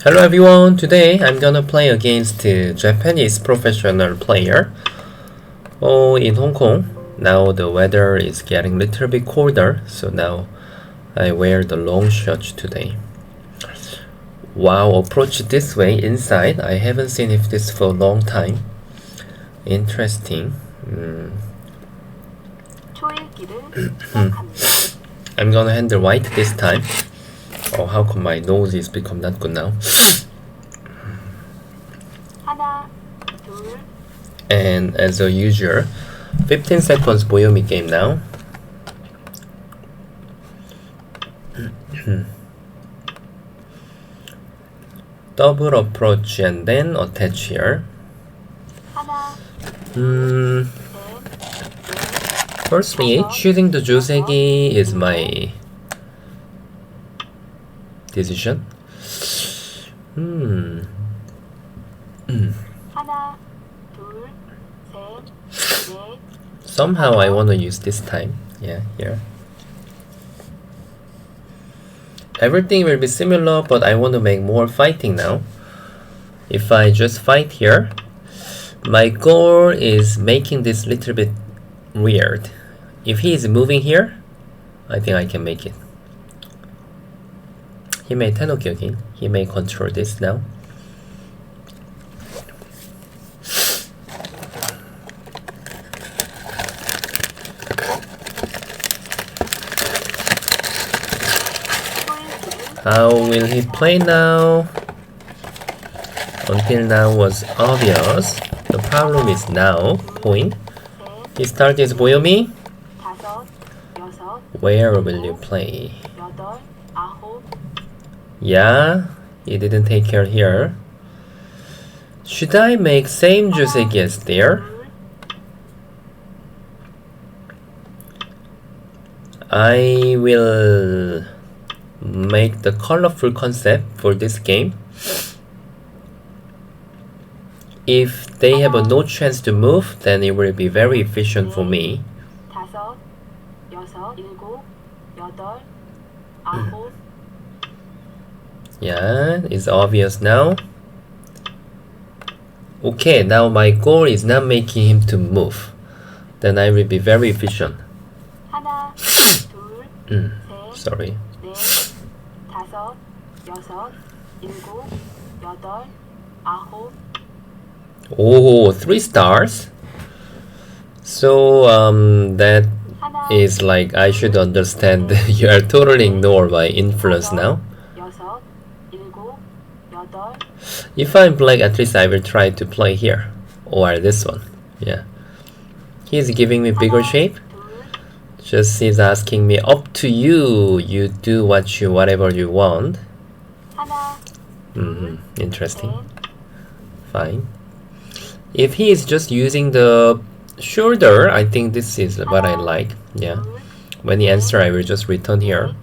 Hello everyone, today I'm gonna play against a Japanese professional player in Hong Kong. Now the weather is getting a little bit colder, so now I wear the long shirts today. Wow, approach this way inside. I haven't seen this for a long time. Interesting. I'm gonna handle white this time. Oh, how come my nose is become not good now? And as usual, 15 seconds Boyomi game now. Double approach and then attach here. Firstly, choosing the Joseki is my decision. Somehow I want to use this time. Yeah, here. Everything will be similar, but I want to make more fighting now. If I just fight here, my goal is making this little bit weird. If he is moving here, I think I can make it. He may Tenoki again. He may control this now. How will he play now? Until now was obvious. The problem is now, point. He started his Boyomi. Where will you play? Yeah, he didn't take care here. Should I make same Joseki as there? I will make the colorful concept for this game. If they have no chance to move, then it will be very efficient for me. Yeah, it's obvious now. Okay, now my goal is not making him to move. Then I will be very efficient. Sorry. Oh, 3 stars. So that is like I should understand you are totally ignored by influence now. If I'm black, at least I will try to play here or this one. Yeah, he's giving me bigger shape. Just he's asking me up to you. You do whatever you want. Interesting. Fine. If he is just using the shoulder, I think this is what I like. Yeah. When he answers, I will just return here.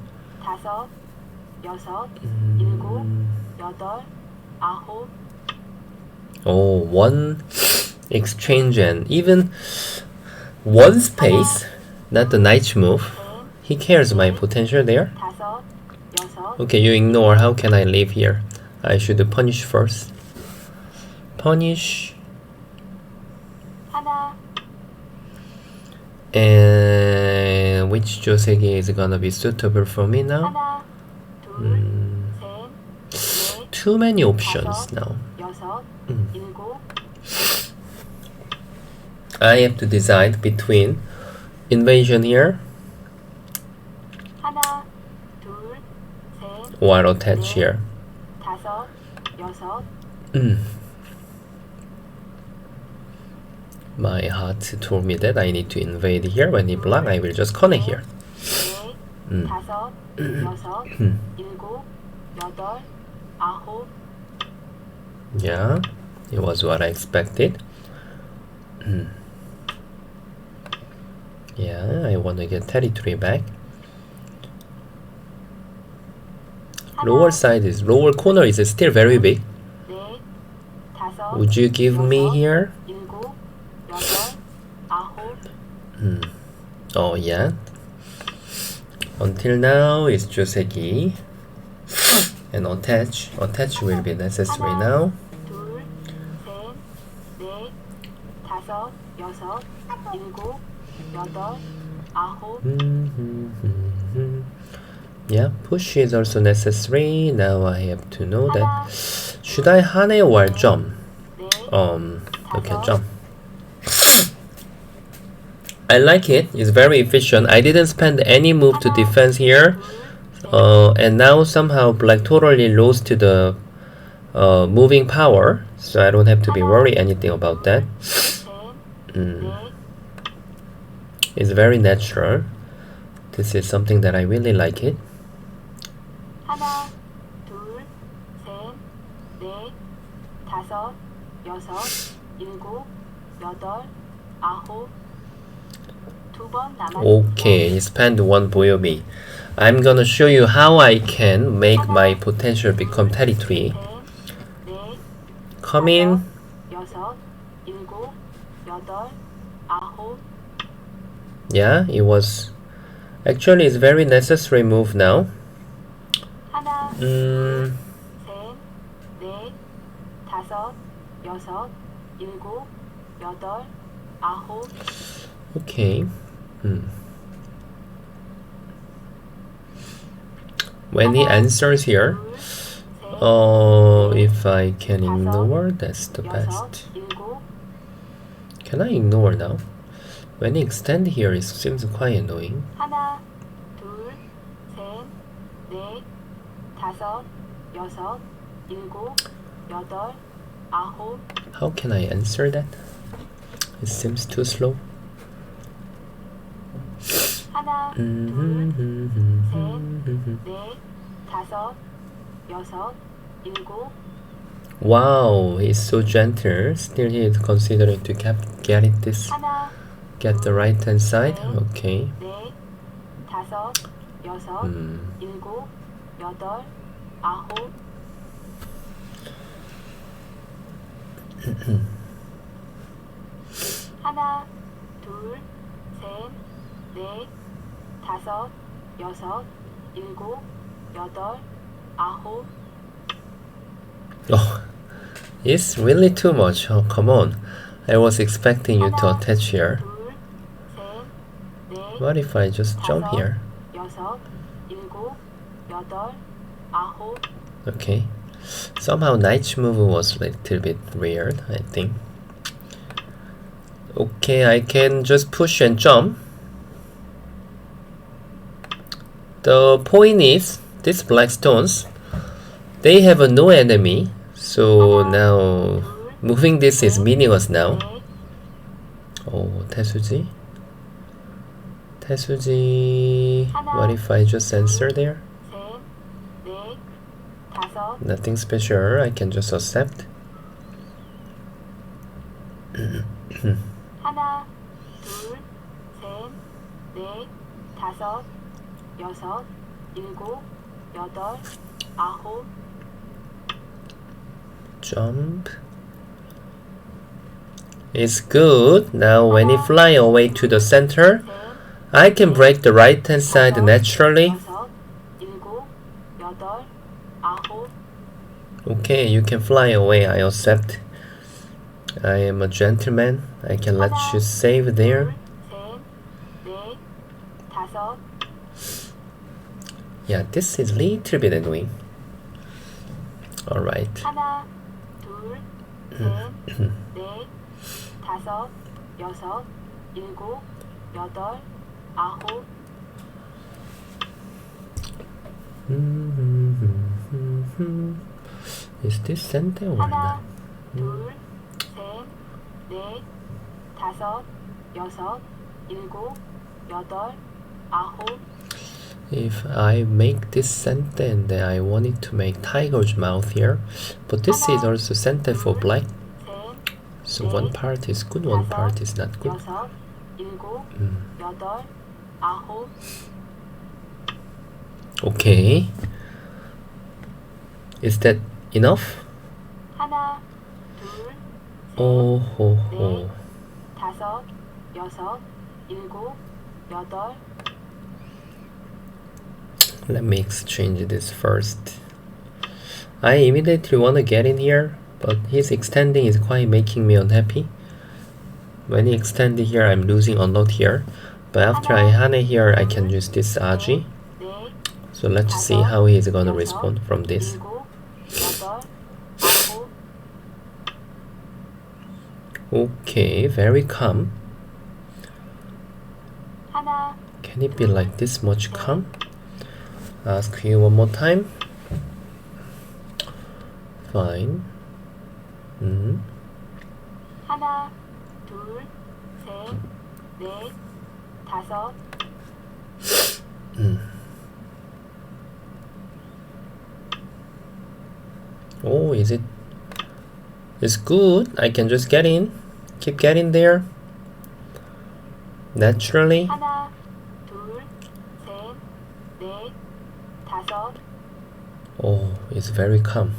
Oh, one exchange and even one space, not the knight move. He cares my potential there. Okay, you ignore. How can I live here? I should punish first. Punish. And which Joseki is gonna be suitable for me now? Too many options now. I have to decide between invasion here or attach here. My heart told me that I need to invade here. When he block, I will just connect here. Yeah, it was what I expected. Yeah, I want to get territory back. Lower corner is still very big. Would you give me here? Oh yeah. Until now it's Joseki. and attach will be necessary now. 둘, 셋, 넷, 다섯, 여섯, 일곱, 여덟, 아홉. Yeah, push is also necessary. Now I have to know that should I hane or jump? Okay, jump. I like it. It's very efficient. I didn't spend any move to defense here. And now somehow black totally lost to the moving power, so I don't have to be worried anything about that. It's very natural. This is something that I really like it. 하나, 둘, 셋, 넷, 다섯, 여섯, 일곱, 여덟, 아홉. 두 번 남았습니다. Okay, expand one 보요미. I'm gonna show you how I can make my potential become territory. Come in. 여섯, 일곱, 여덟, 아홉. Yeah, it was actually it's very necessary move now. 하나, 둘, 셋, 넷, 다섯, 여섯, 일곱, 여덟, 아홉. Okay. When he answers here, if I can ignore, that's the best. Can I ignore now? When he extend here, it seems quite annoying. 하나, 둘, 셋, 넷, 다섯, 여섯, 일곱, 여덟, 아홉. How can I answer that? It seems too slow. 하나, 둘, 셋, 넷, 다섯, 여섯, 일곱. Wow, he's so gentle. Still, he is considering to 하나, get the right hand side. Okay. 넷, 다섯, 여섯, 일곱, 여덟, 아홉. 하나, 둘, 셋, 넷, 다섯, 여섯, 일곱, 여덟, 아홉. Oh, it's really too much. Oh, come on. I was expecting you to attach here. 둘, 셋, 넷, What if I just jump here? 여섯, 일곱, 여덟, 아홉. Okay. Somehow knight's move was a little bit weird, I think. Okay, I can just push and jump. The point is, these black stones, they have no enemy. So now, moving this is meaningless now. Oh, 태수지? 태수지... What if I just answer there? 셋, 넷, 다섯. Nothing special, I can just accept. 하나, 둘, 셋, 넷, 다섯, 여섯, 일곱, 여덟, 아홉. Jump. It's good. Now when you fly away to the center, I can break the right hand side naturally. 여섯, 일곱, 여덟, 아홉. Okay, you can fly away, I accept. I am a gentleman. I can let you save there. 셋, 넷, 다섯. Yeah, this is little bit annoying. Alright. 하나, 둘, 셋, 넷, 다섯, 여섯, 일곱, 여덟, 아홉. Is this center or 하나, not? 둘, 셋, 넷, 다섯, 여섯, 일곱, 여덟, 아홉. If I make this center and then I wanted to make tiger's mouth here, but this is also center for black. 셋, So one part is good, one part is not good. 여섯, 일곱, 여덟, 아홉. Okay. Is that enough? 하나, 둘, Oh, ho, 넷, ho. 다섯, 여섯, 일곱, 여덟. Let me exchange this first. I immediately want to get in here, but his extending is quite making me unhappy. When he extended here, I'm losing a lot here. But after I hane here, I can use this aji. So let's see how he is gonna respond from this. Okay, very calm. Can it be like this much calm? Ask you one more time. Fine. 하나, 둘, 셋, 넷, 다섯. Oh, is it? It's good. I can just get in. Keep getting there. Naturally. 하나, 둘, 셋, 넷, 다섯. Oh, it's very calm.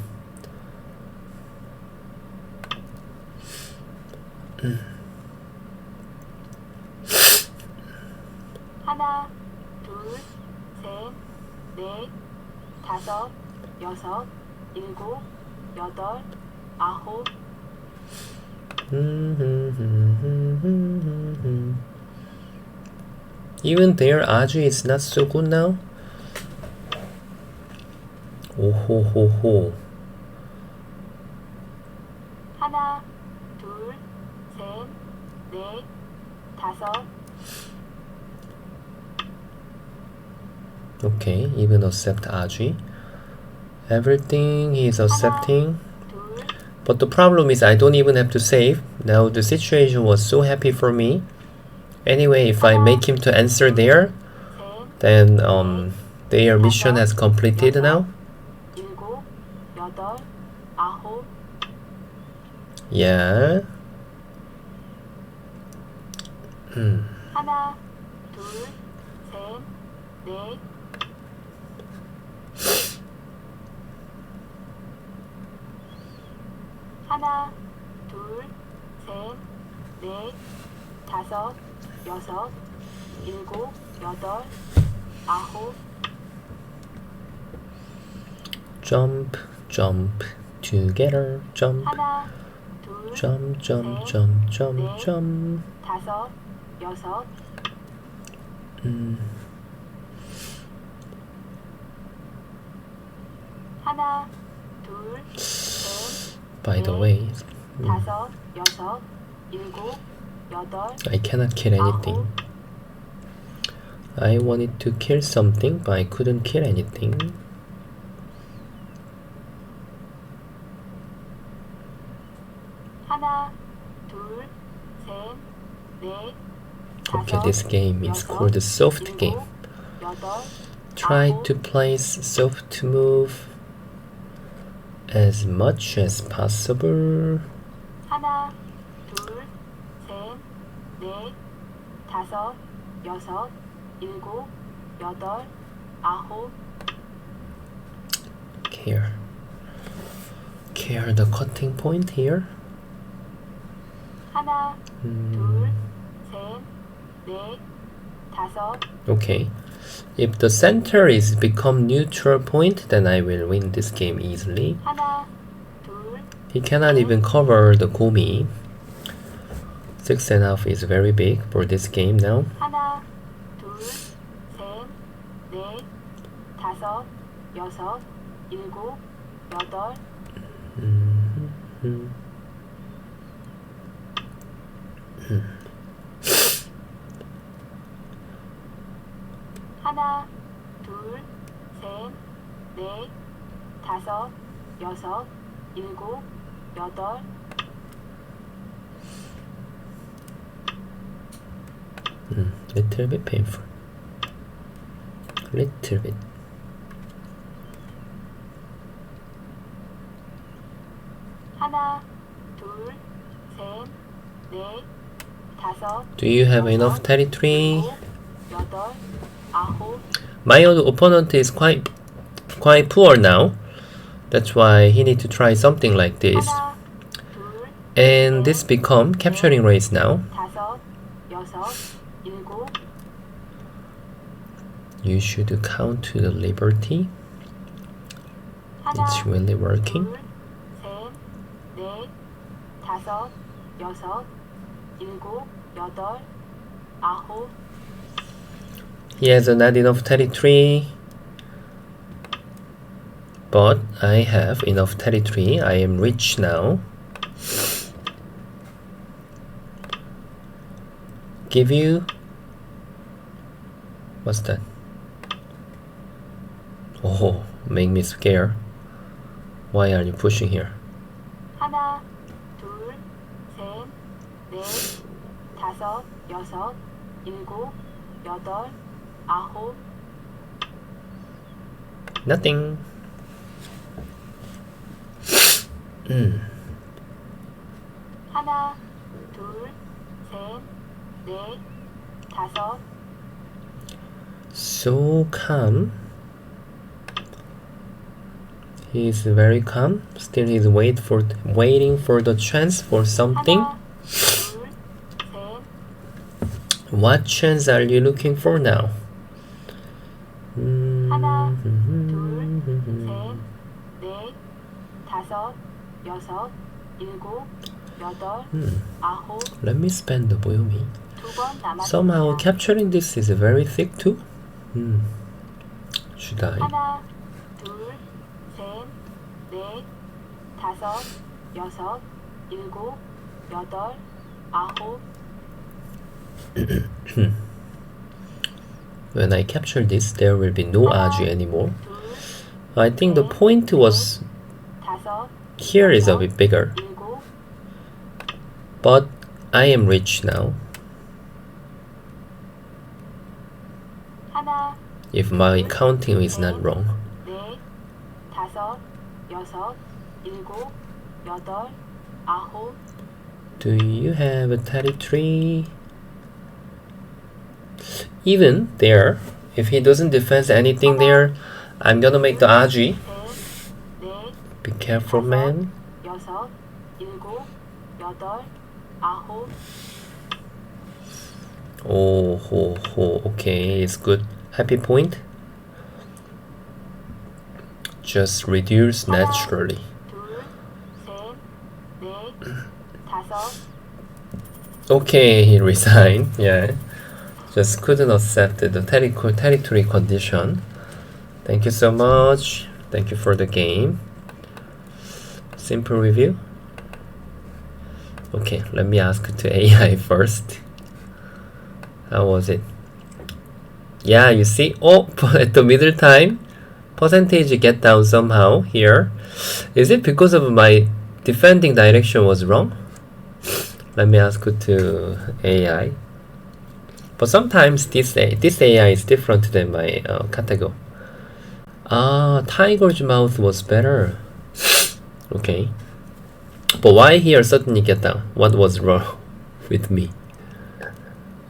하나, 둘, 셋, 넷, 다섯, 여섯, 일곱, 여덟, 아홉. Even their aji is not so good now. Oh ho ho ho. 하나, 둘, 셋, 넷, 다섯. Okay, even accept aji. Everything he is accepting. But the problem is I don't even have to save. Now the situation was so happy for me. Anyway, if I make him to answer there, then their mission has completed now. 일곱, 여덟, 아홉. Yeah. 하나, 둘, 셋, 넷. 하나, 둘, 셋, 넷, 다섯, 여섯, 일곱, 여덟, 아홉. Jump, jump, together, jump. 하나, 둘, Jump, jump, 셋, jump, jump, 넷, jump. 다섯, 여섯. 하나, 둘, 셋, By the way, 다섯, 여섯, 일곱, 여덟. I cannot kill anything. I wanted to kill something, but I couldn't kill anything. 하나, 둘, 셋, 넷, Okay, 다섯, this game is 여섯, called the soft 일곱, game. 여덟, Try 아홉. to place soft move as much as possible. 하나, 둘, 셋, 넷, 다섯, 여섯, 일곱, 여덟, 아홉. Here the cutting point here. 하나, 둘, 셋, 넷, 다섯. Okay, if the center is become neutral point, then I will win this game easily. 하나, 둘, He cannot even cover the gomi. 6.5 is very big for this game now. 하나, 둘, 셋, 넷, 다섯, 여섯, 일곱, 여덟. 하나, 둘, 셋, 넷, 다섯, 여섯, 일곱, 여덟. Little bit painful. Little bit. 하나, 둘, 셋, 넷, 다섯. Do you have enough territory? 일곱, 여덟, 아홉. My opponent is quite poor now. That's why he need to try something like this. 하나, 둘, And this become capturing race now. 다섯, 여섯, 일곱. You should count to the liberty. It's really working. 둘, 셋, 넷, 다섯, 여섯, 일곱, 여덟, 아홉. He has not enough territory, but I have enough territory. I am rich now. Give you, what's that? Oh, make me scared. Why are you pushing here? 하나, 둘, 셋, 넷, 다섯, 여섯, 일곱, 여덟, 아홉. Nothing. 하나, 둘, 셋, 넷, 다섯. So calm. He's very calm. Still, he's waiting for the chance for something. 하나, 둘, 셋, What chance are you looking for now? 하나, 둘, 셋, 넷, 다섯, 여섯, 일곱, 여덟, 아홉. Let me spend the boyomi. 두 번 남았습니다. Somehow capturing this is very thick too. Should I? 하나, 둘, 셋, 넷, 다섯, 여섯, 일곱, 여덟, 아홉. When I capture this, there will be no aji anymore. 둘, I think the point was 다섯, here is a bit bigger, 일곱. but I am rich now. 하나, If my counting is not wrong. 넷, 다섯, 여섯, 일곱, 여덟, 아홉. Do you have a territory? Even there, if he doesn't defend anything there, I'm gonna make the aji. 셋, 넷, Be careful, man. 여섯, 일곱, 여덟, 아홉. Oh, ho, ho. Okay, it's good. Happy point. Just reduce naturally. 둘, 셋, 넷, 다섯. Okay, he resigned. Yeah, just couldn't accept the territory condition. Thank you so much. Thank you for the game. Simple review. Okay, let me ask to AI first. How was it? Yeah, you see, oh, at the middle time, percentage get down somehow here. Is it because of my defending direction was wrong? Let me ask to AI. But sometimes this AI is different than my category. Ah, tiger's mouth was better. Okay. But why here suddenly get down? What was wrong with me?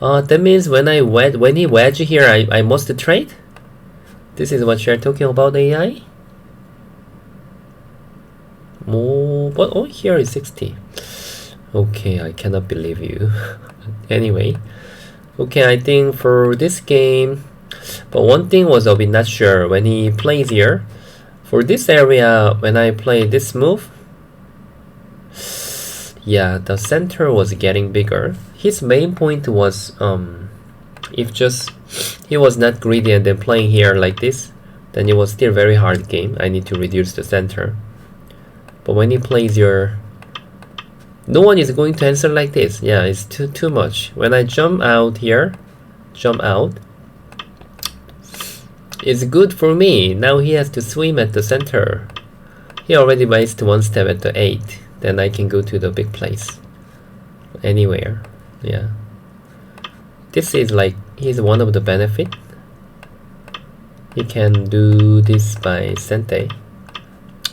That means when he wedge here, I must trade? This is what you're talking about, AI? More, but oh, here is 60. Okay, I cannot believe you. Anyway, okay, I think for this game, but one thing was a bit not sure when he plays here. For this area, when I play this move, yeah, the center was getting bigger. His main point was if just he was not greedy and then playing here like this, then it was still very hard game. I need to reduce the center. But when he plays here, no one is going to answer like this. Yeah, it's too much. When I jump out here, it's good for me. Now he has to swim at the center. He already wasted one step at the 8. Then I can go to the big place. Anywhere. Yeah. This is like, he's one of the benefit. He can do this by Sente.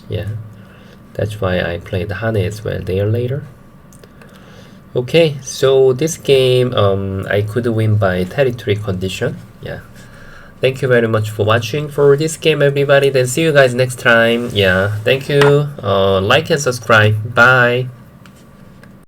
Yeah. That's why I played Hane as well there later. Okay, so this game I could win by territory condition. Yeah. Thank you very much for watching for this game, everybody. Then see you guys next time. Yeah, thank you. Like and subscribe. Bye.